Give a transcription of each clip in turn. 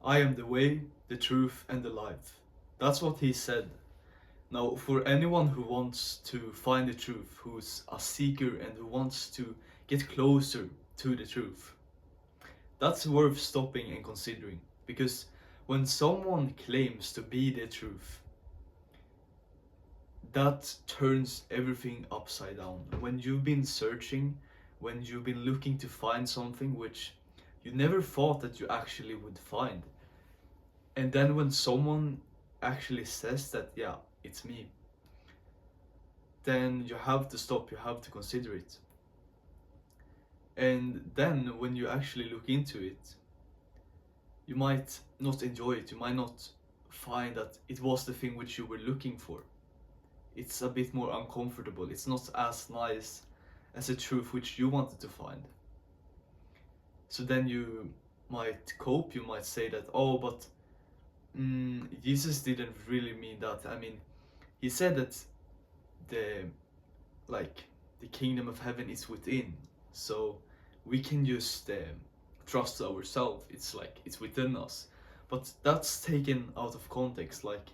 I am the way, the truth, and the life. That's what he said. Now, for anyone who wants to find the truth, who's a seeker and who wants to get closer to the truth, that's worth stopping and considering. Because when someone claims to be the truth, that turns everything upside down. When you've been searching, when you've been looking to find something which you never thought that you actually would find, and then when someone actually says that, yeah, it's me, then you have to stop, you have to consider it. And then when you actually look into it, you might not enjoy it, you might not find that it was the thing which you were looking for. It's a bit more uncomfortable, it's not as nice as the truth which you wanted to find. So then you might cope, you might say that, oh, but Jesus didn't really mean that. I mean, he said that the like the kingdom of heaven is within, so we can just trust ourselves. It's like it's within us, but that's taken out of context. Like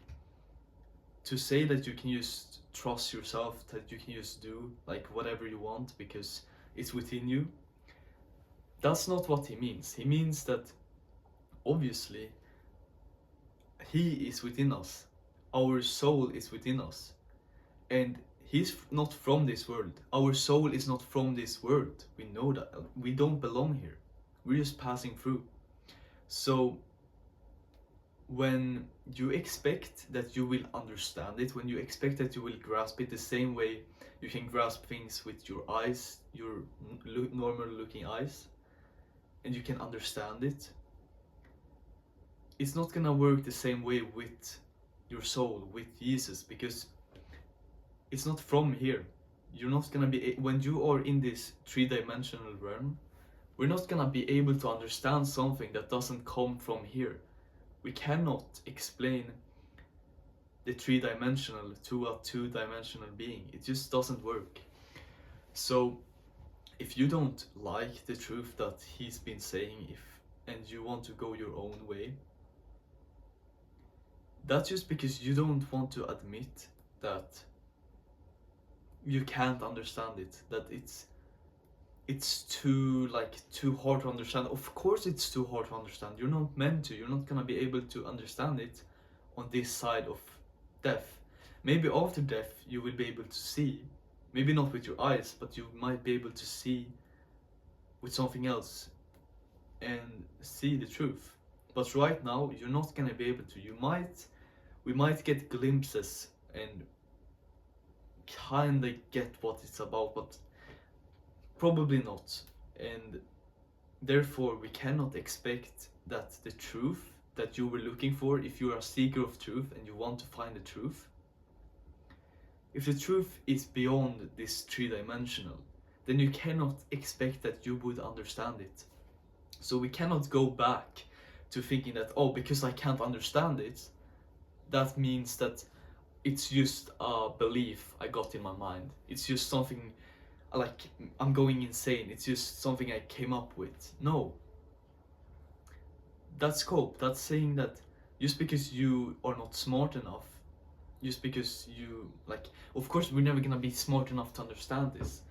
to say that you can just trust yourself, that you can just do like whatever you want because it's within you. That's not what he means. He means that obviously he is within us. Our soul is within us. And he's not from this world. Our soul is not from this world. We know that. We don't belong here. We're just passing through. So when you expect that you will understand it, when you expect that you will grasp it the same way you can grasp things with your eyes, your normal looking eyes, and you can understand it, it's not gonna work the same way with your soul, with Jesus, because it's not from here. You're not gonna be, when you are in this three-dimensional realm, we're not gonna be able to understand something that doesn't come from here. We cannot explain the three-dimensional to a two-dimensional being. It just doesn't work. So if you don't like the truth that he's been saying, if and you want to go your own way, that's just because you don't want to admit that you can't understand it, that it's too hard to understand. Of course it's too hard to understand. You're not meant to. You're not gonna be able to understand it on this side of death. Maybe after death you will be able to see. Maybe not with your eyes, but you might be able to see with something else and see the truth. But right now you're not gonna be able to. We might get glimpses and kinda get what it's about, but probably not. And therefore, we cannot expect that the truth that you were looking for, if you are a seeker of truth and you want to find the truth, if the truth is beyond this three-dimensional, then you cannot expect that you would understand it. So we cannot go back to thinking that, oh, because I can't understand it, that means that it's just a belief I got in my mind. It's just something like I'm going insane. It's just something I came up with. No. That's cope. That's saying that just because you are not smart enough, just because you like, of course we're never gonna be smart enough to understand this.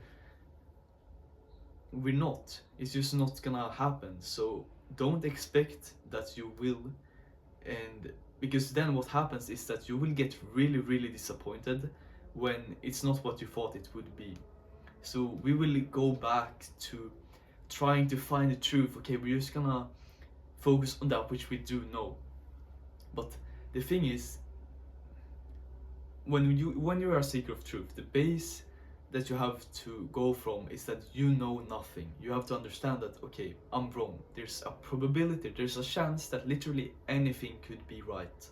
We're not. It's just not gonna happen. So don't expect that you will, and because then what happens is that you will get really, really disappointed when it's not what you thought it would be. So we will go back to trying to find the truth. Okay, we're just gonna focus on that which we do know. But the thing is, when you are a seeker of truth, the base that you have to go from is that you know nothing. You have to understand that, okay, I'm wrong. There's a probability, there's a chance that literally anything could be right.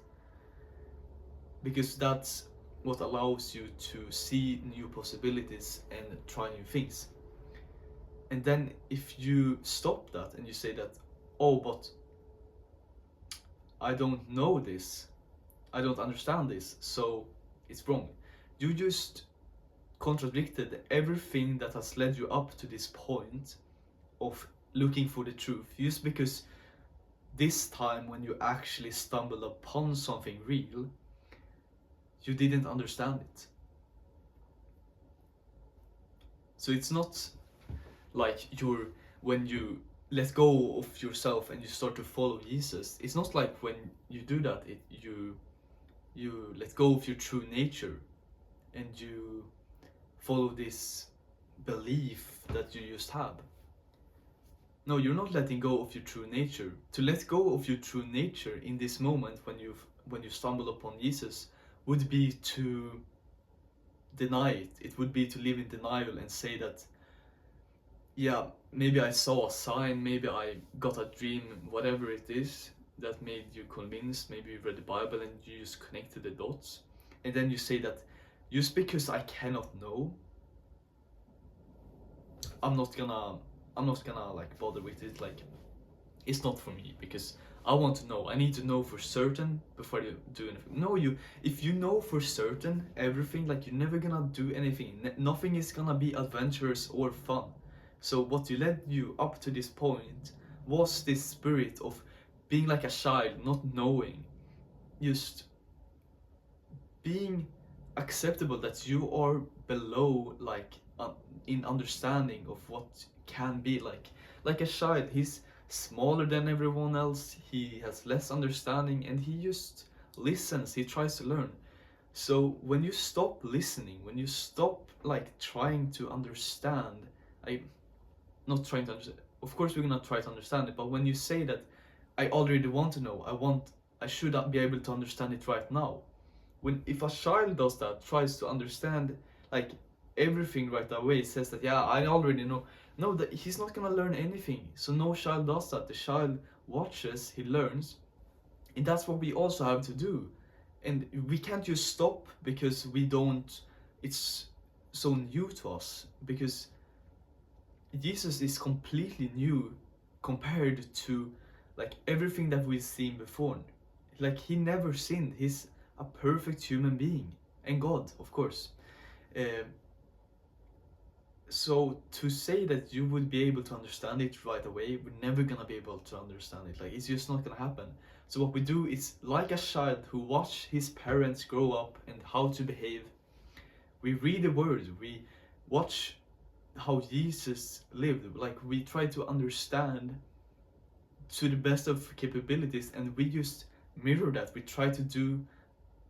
Because that's what allows you to see new possibilities and try new things. And then if you stop that and you say that, oh, but I don't know this, I don't understand this, so it's wrong. You just contradicted everything that has led you up to this point of looking for the truth, just because this time when you actually stumbled upon something real, you didn't understand it. So it's not like when you let go of yourself and you start to follow Jesus. It's not like when you do that, you let go of your true nature and you follow this belief that you just have. No, you're not letting go of your true nature. To let go of your true nature in this moment when you stumble upon Jesus would be to deny it. It would be to live in denial and say that, yeah, maybe I saw a sign, maybe I got a dream, whatever it is that made you convinced. Maybe you read the Bible and you just connected the dots. And then you say that just because I cannot know, I'm not gonna like bother with it. Like, it's not for me because I want to know. I need to know for certain before you do anything. No, if you know for certain everything, like you're never gonna do anything. Nothing is gonna be adventurous or fun. So what you led you up to this point was this spirit of being like a child, not knowing, just being acceptable that you are below, like in understanding of what can be. Like a child, he's smaller than everyone else, he has less understanding, and he just listens, he tries to learn. So when you stop listening, when you stop like trying to understand, I not trying to understand, of course we're gonna try to understand it, but when you say that I already want to know, I should be able to understand it right now. When if a child does that, tries to understand like everything right away, says that yeah, I already know, no, that he's not gonna learn anything. So no child does that. The child watches, he learns, and that's what we also have to do. And we can't just stop because we don't, it's so new to us, because Jesus is completely new compared to like everything that we've seen before. Like he never sinned. He's a perfect human being and God, of course. Uh, so to say that you would be able to understand it right away, we're never gonna be able to understand it. Like it's just not gonna happen. So what we do is like a child who watch his parents grow up and how to behave. We read the word. We watch how Jesus lived. Like we try to understand to the best of capabilities, and we just mirror that. We try to do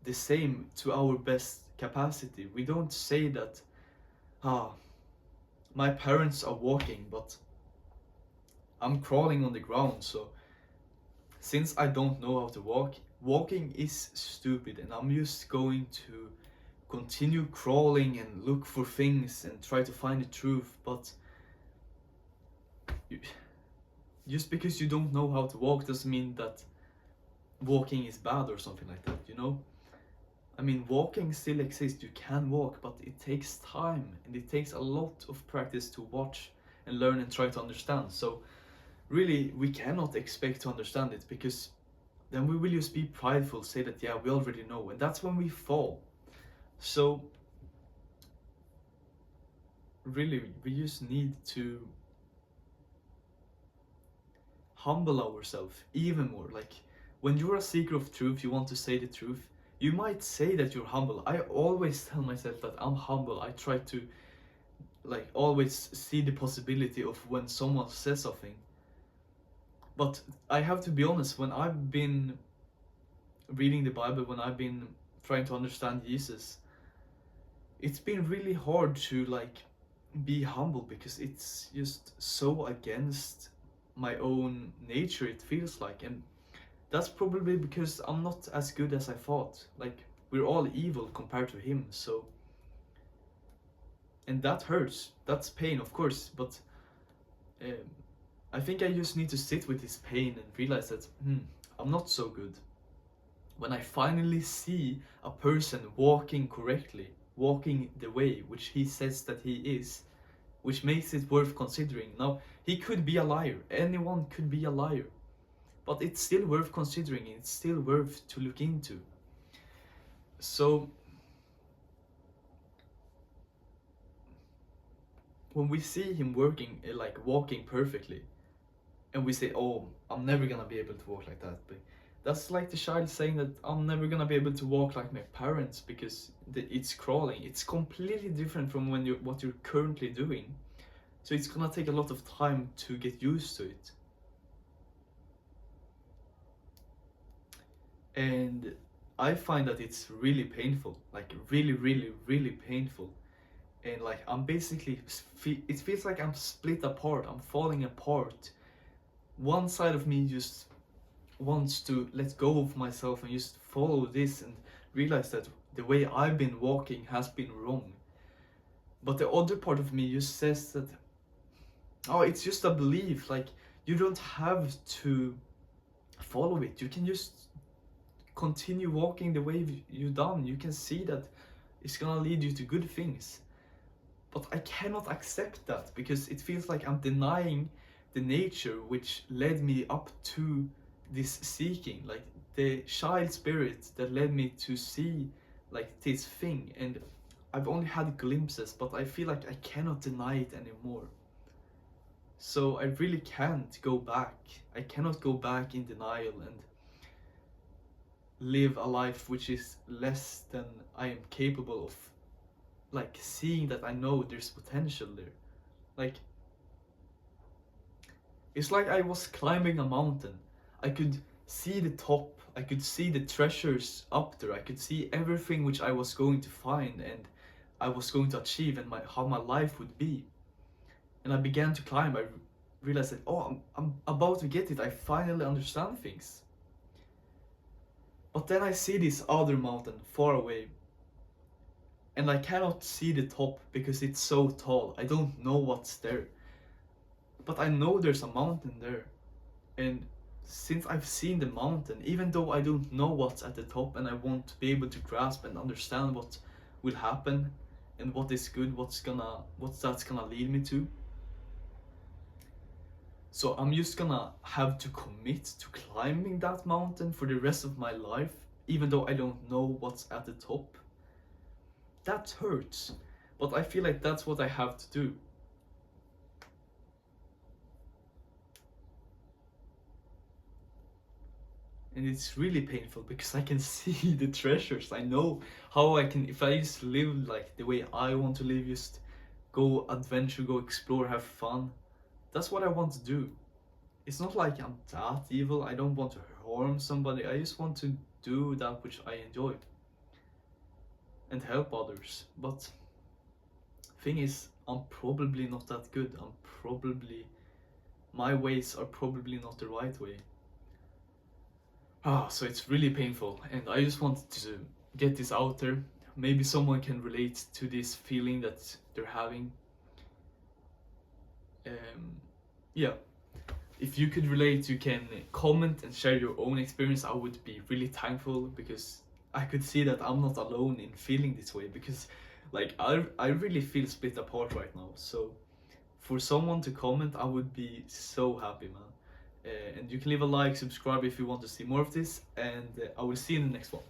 the same to our best capacity. We don't say that, ah, my parents are walking, but I'm crawling on the ground, so since I don't know how to walk, walking is stupid, and I'm just going to continue crawling and look for things and try to find the truth. But just because you don't know how to walk doesn't mean that walking is bad or something like that, you know? I mean, walking still exists, you can walk, but it takes time and it takes a lot of practice to watch and learn and try to understand. So, really, we cannot expect to understand it because then we will just be prideful, say that, yeah, we already know, and that's when we fall. So, really, we just need to humble ourselves even more. Like, when you're a seeker of truth, you want to say the truth, you might say that you're humble. I always tell myself that I'm humble. I try to like always see the possibility of when someone says something. But I have to be honest, when I've been reading the Bible, when I've been trying to understand Jesus, it's been really hard to like be humble because it's just so against my own nature, it feels like. And that's probably because I'm not as good as I thought. Like, we're all evil compared to him, so. And that hurts. That's pain, of course, but um, I think I just need to sit with this pain and realize that, I'm not so good. When I finally see a person walking correctly, walking the way which he says that he is, which makes it worth considering. Now, he could be a liar. Anyone could be a liar. But it's still worth considering. It's still worth to look into. So, when we see him working, like walking perfectly, and we say, oh, I'm never gonna be able to walk like that. But that's like the child saying that I'm never gonna be able to walk like my parents because it's crawling. It's completely different from what you're currently doing. So it's gonna take a lot of time to get used to it. And I find that it's really painful, like really, really, really painful. And like I'm basically, it feels like I'm split apart, I'm falling apart. One side of me just wants to let go of myself and just follow this and realize that the way I've been walking has been wrong. But the other part of me just says that, oh, it's just a belief, like you don't have to follow it. You can just continue walking the way you've done. You can see that it's gonna lead you to good things. But I cannot accept that because it feels like I'm denying the nature which led me up to this seeking, like the child spirit that led me to see like this thing. And I've only had glimpses, but I feel like I cannot deny it anymore. So I really can't go back. I cannot go back in denial and live a life which is less than I am capable of, like seeing that I know there's potential there. Like it's like I was climbing a mountain. I could see the top, I could see the treasures up there, I could see everything which I was going to find and I was going to achieve and how my life would be. And I began to climb. I realized that, oh, I'm about to get it. I finally understand things. But then I see this other mountain far away and I cannot see the top because it's so tall. I don't know what's there. But I know there's a mountain there. And since I've seen the mountain, even though I don't know what's at the top and I want to be able to grasp and understand what will happen and what is good, what's that's gonna lead me to. So I'm just gonna have to commit to climbing that mountain for the rest of my life, even though I don't know what's at the top. That hurts, but I feel like that's what I have to do. And it's really painful because I can see the treasures. I know how I can, if I just live like the way I want to live, just go adventure, go explore, have fun. That's what I want to do. It's not like I'm that evil. I don't want to harm somebody. I just want to do that which I enjoy and help others. But thing is, I'm probably not that good. My ways are probably not the right way. So it's really painful, and I just wanted to get this out there. Maybe someone can relate to this feeling that they're having. Yeah, if you could relate, you can comment and share your own experience. I would be really thankful because I could see that I'm not alone in feeling this way, because like I really feel split apart right now. So for someone to comment, I would be so happy, man. And you can leave a like, subscribe if you want to see more of this, and I will see you in the next one.